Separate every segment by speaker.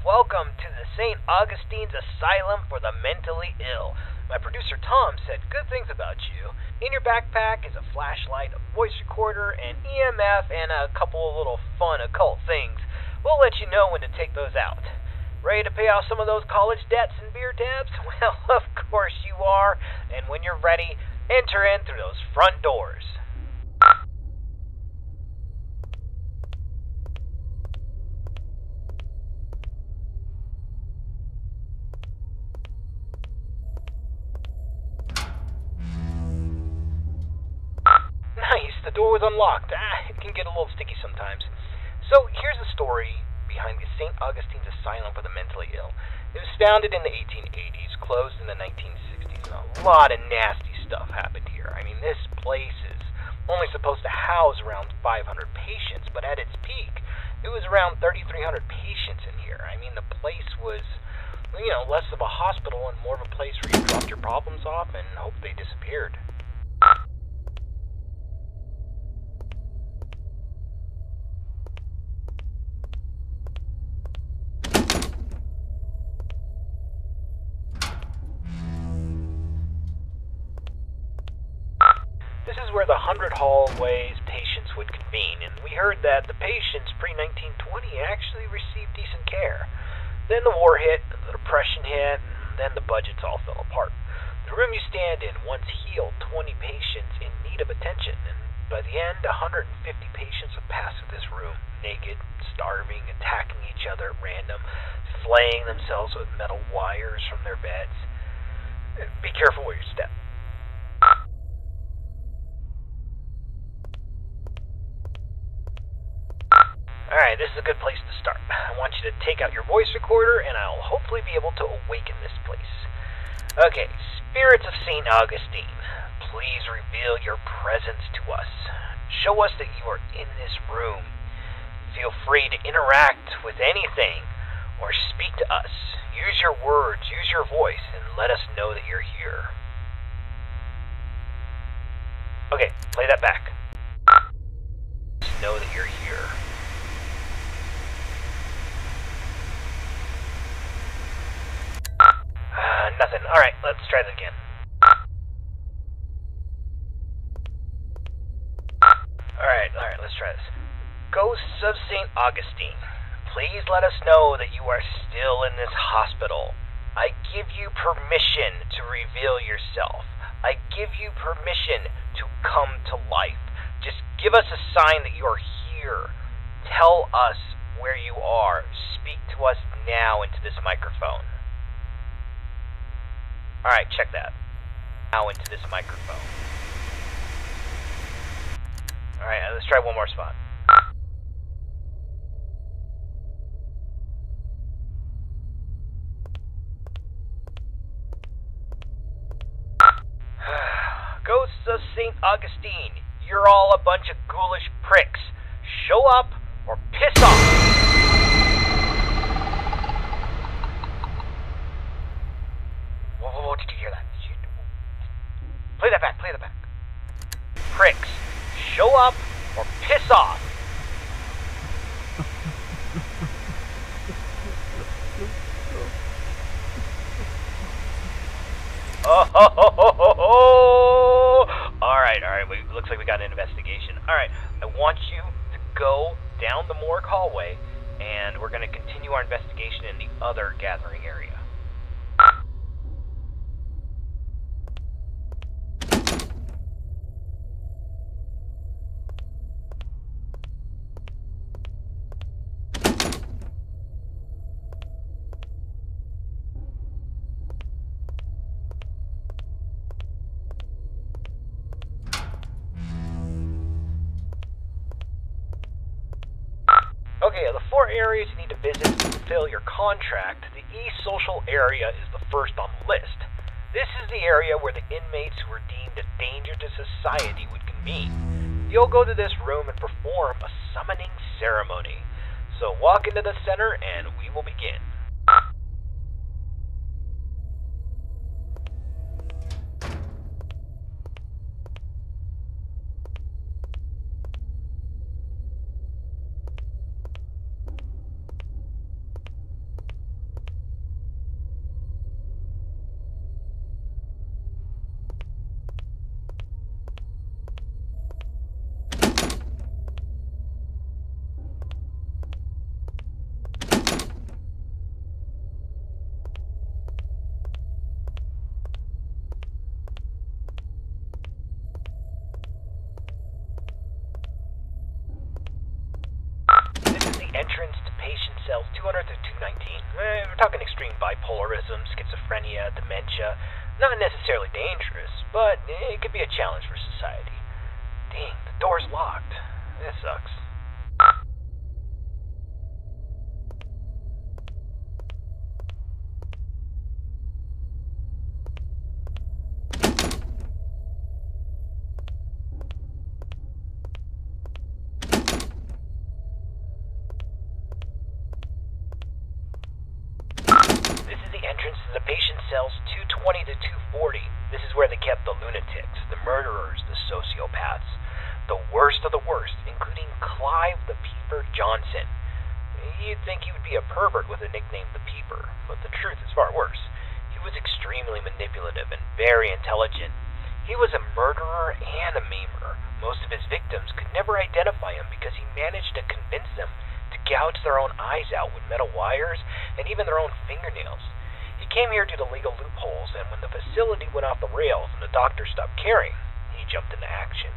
Speaker 1: welcome to the St. Augustine's Asylum for the Mentally Ill. My producer Tom said good things about you. In your backpack is a flashlight, a voice recorder, an EMF, and a couple of little fun occult things. We'll let you know when to take those out. Ready to pay off some of those college debts and beer tabs? Well, of course you are. And when you're ready, enter in through those front doors. Nice, the door was unlocked. It can get a little sticky sometimes. So here's the story behind the St. Augustine's Asylum for the Mentally Ill. It was founded in the 1880s, closed in the 1960s, and a lot of nasty stuff happened here. I mean, this place is only supposed to house around 500 patients, but at its peak, it was around 3,300 patients in here. I mean, the place was, less of a hospital and more of a place where you dropped your problems off and hoped they disappeared. This is where the 100 hallways patients would convene, and we heard that the patients pre-1920 actually received decent care. Then the war hit, the depression hit, and then the budgets all fell apart. The room you stand in once healed 20 patients in need of attention, and by the end, 150 patients would pass through this room, naked, starving, attacking each other at random, flaying themselves with metal wires from their beds. Be careful where you step. Alright, this is a good place to start. I want you to take out your voice recorder, and I'll hopefully be able to awaken this place. Okay, spirits of St. Augustine, please reveal your presence to us. Show us that you are in this room. Feel free to interact with anything, or speak to us. Use your words, use your voice, and let us know that you're here. Okay, play that back. Let us know that you're here. Nothing. Alright, let's try that again. Alright, let's try this. Ghosts of St. Augustine, please let us know that you are still in this hospital. I give you permission to reveal yourself. I give you permission to come to life. Just give us a sign that you are here. Tell us where you are. Speak to us now into this microphone. Alright, check that. Now into this microphone. Alright, let's try one more spot. Ghosts of St. Augustine, you're all a bunch of ghoulish pricks. Show up or piss off! Whoa, did you hear that? Play that back. Pricks, show up or piss off! Alright, looks like we got an investigation. Alright, I want you to go down the morgue hallway, and we're going to continue our investigation in the other gathering area. Okay, the 4 areas you need to visit to fulfill your contract. The East Social area is the first on the list. This is the area where the inmates who are deemed a danger to society would convene. You'll go to this room and perform a summoning ceremony. So walk into the center and we will begin. 200 to 219. We're talking extreme bipolarism, schizophrenia, dementia. Not necessarily dangerous, but it could be a challenge for society. Dang, the door's locked. That sucks. This is the entrance to the patient cells 220 to 240. This is where they kept the lunatics, the murderers, the sociopaths. The worst of the worst, including Clive the Peeper Johnson. You'd think he would be a pervert with the nickname the Peeper, but the truth is far worse. He was extremely manipulative and very intelligent. He was a murderer and a maimer. Most of his victims could never identify him because he managed to convince them to gouge their own eyes out with metal wires and even their own fingernails. He came here due to legal loopholes, and when the facility went off the rails and the doctors stopped caring, he jumped into action.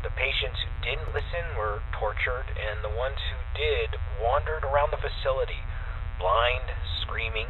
Speaker 1: The patients who didn't listen were tortured, and the ones who did wandered around the facility, blind, screaming,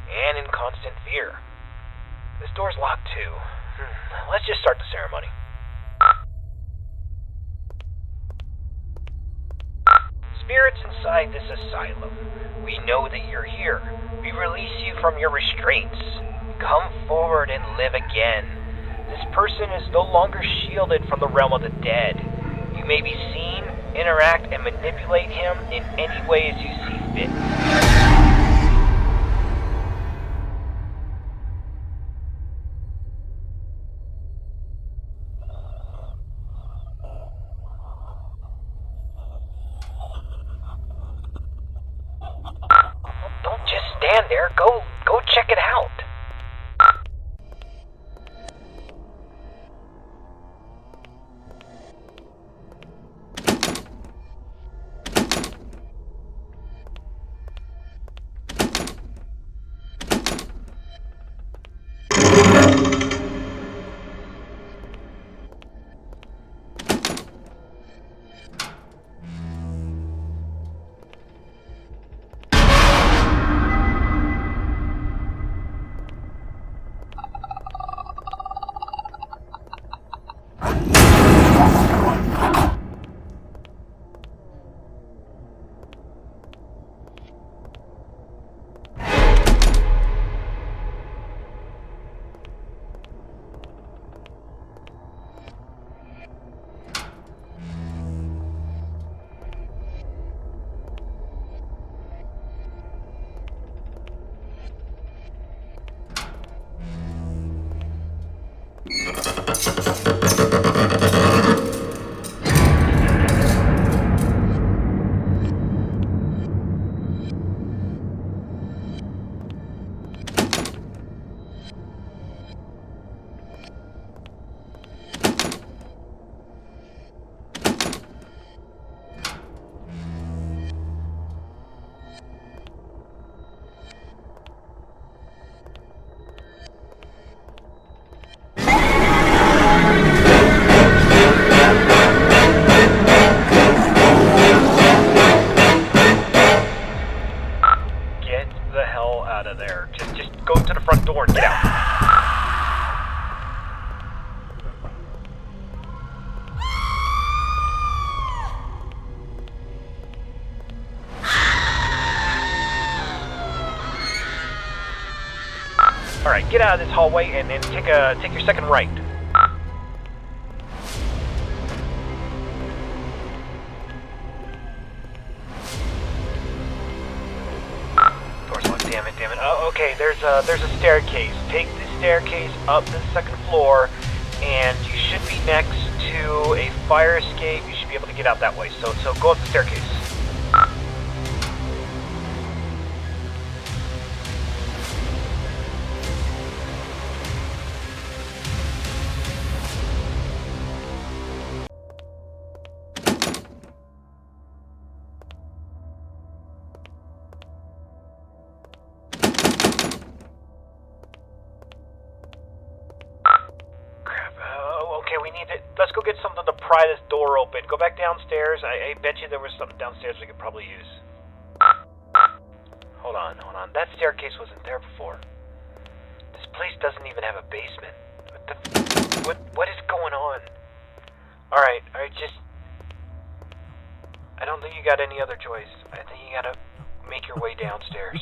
Speaker 1: and in constant fear. This door's locked too. Let's just start the ceremony. Spirits inside this asylum, we know that you're here. We release you from your restraints. Come forward and live again. This person is no longer shielded from the realm of the dead. You may be seen, interact, and manipulate him in any way as you see fit. Don't just stand there. Go check it out. Just go to the front door and get out. Alright, get out of this hallway and then take your second right. Door's locked, damn it. Oh, okay, there's a staircase. Take the staircase up to the second floor, and you should be next to a fire escape. You should be able to get out that way. So go up the staircase. Let's go get something to pry this door open. Go back downstairs. I bet you there was something downstairs we could probably use. Hold on. That staircase wasn't there before. This place doesn't even have a basement. What is going on? Alright, just... I don't think you got any other choice. I think you gotta make your way downstairs.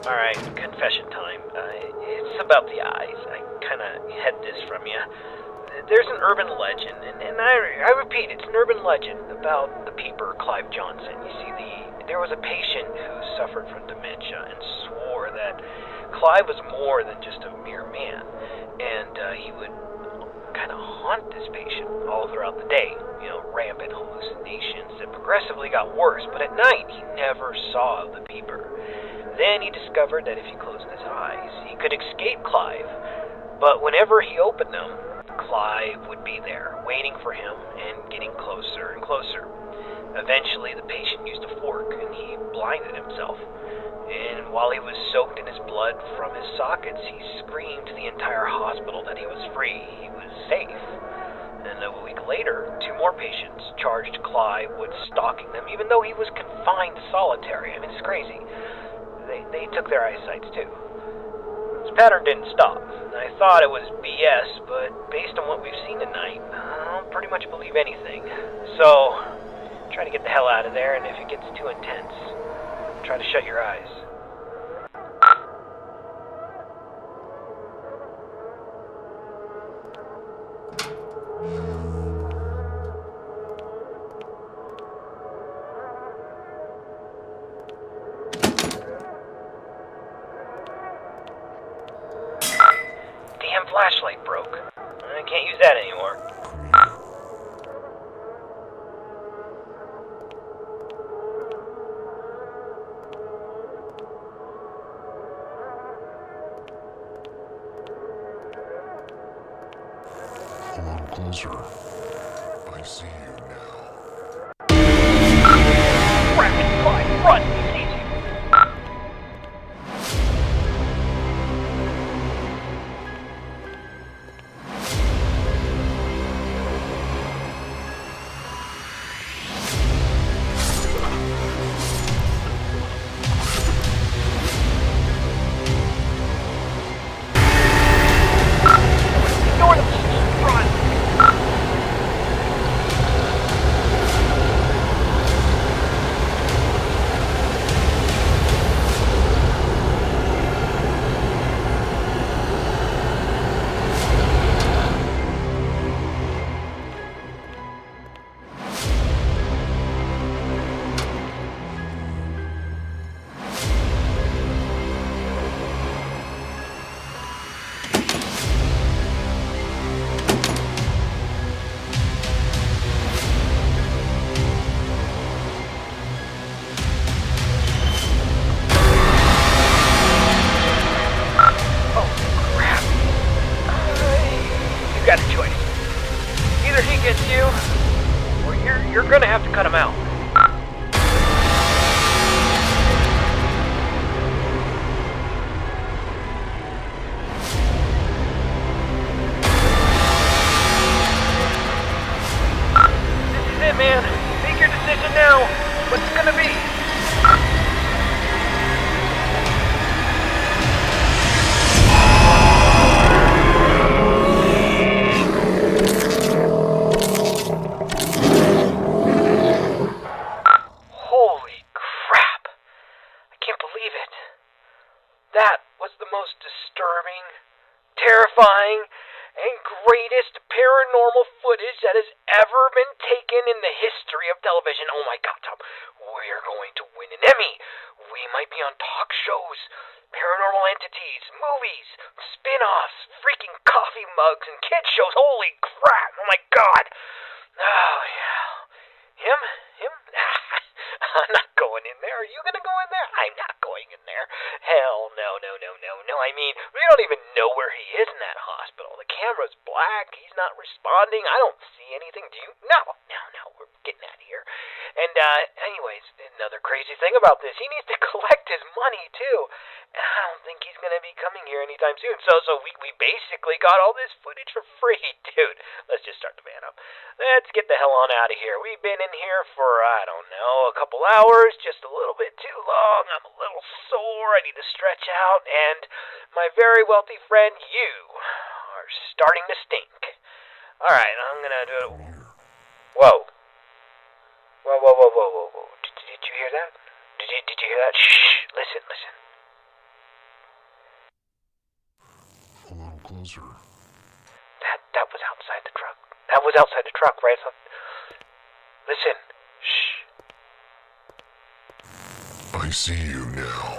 Speaker 1: Alright, confession time. It's about the eyes. I kinda hid this from you. There's an urban legend, and I repeat, it's an urban legend about the peeper Clive Johnson. You see, there was a patient who suffered from dementia and swore that Clive was more than just a mere man, and he would kind of haunt this patient all throughout the day. Rampant hallucinations that progressively got worse, but at night he never saw the peeper. Then he discovered that if he closed his eyes, he could escape Clive. But whenever he opened them, Clive would be there, waiting for him and getting closer and closer. Eventually, the patient used a fork and he blinded himself. And while he was soaked in his blood from his sockets, he screamed to the entire hospital that he was free, he was safe. And a week later, 2 more patients charged Clive with stalking them, even though he was confined to solitary. I mean, it's crazy. They took their eyesights too. This pattern didn't stop. I thought it was BS, but based on what we've seen tonight, I'll pretty much believe anything. So, try to get the hell out of there, and if it gets too intense, try to shut your eyes. Damn flashlight broke. I can't use that anymore.
Speaker 2: Come on closer. I see you now.
Speaker 1: Rapid fire, run! He sees you. Ignore them. Run! You got a choice. Either he gets you, or you're gonna have to cut him out. This is it, man. Make your decision now. What's it gonna be? Holy crap! I can't believe it. That was the most disturbing, terrifying, and greatest paranormal footage that has ever been taken in the history of television. Oh my god, Tom, we're going to win an Emmy. We might be on talk shows, Paranormal Entities, movies, spin-offs, freaking coffee mugs, and kid shows. Holy crap! Oh my god! Oh yeah. Him? I'm not going in there. Are you gonna go in there? I'm not going in there. Hell no. I mean, we don't even know where he is in that hospital. The camera's black. He's not responding. I don't see anything. Do you? No. We're getting out of here. And, anyways, another crazy thing about this, he needs to collect his money, too. And I don't think he's gonna be coming here anytime soon. So we basically got all this footage for free, dude. Let's just start the van up. Let's get the hell on out of here. We've been in here for, I don't know, a couple hours, just a little bit too long. I'm a little sore. I need to stretch out. And my very wealthy friend, you are starting to stink. All right, I'm gonna do it. Whoa. Did you hear that? Did you hear that? Shh. Listen.
Speaker 2: A little closer.
Speaker 1: That was outside the truck. That was outside the truck, right? So, listen. Shh.
Speaker 2: I see you now.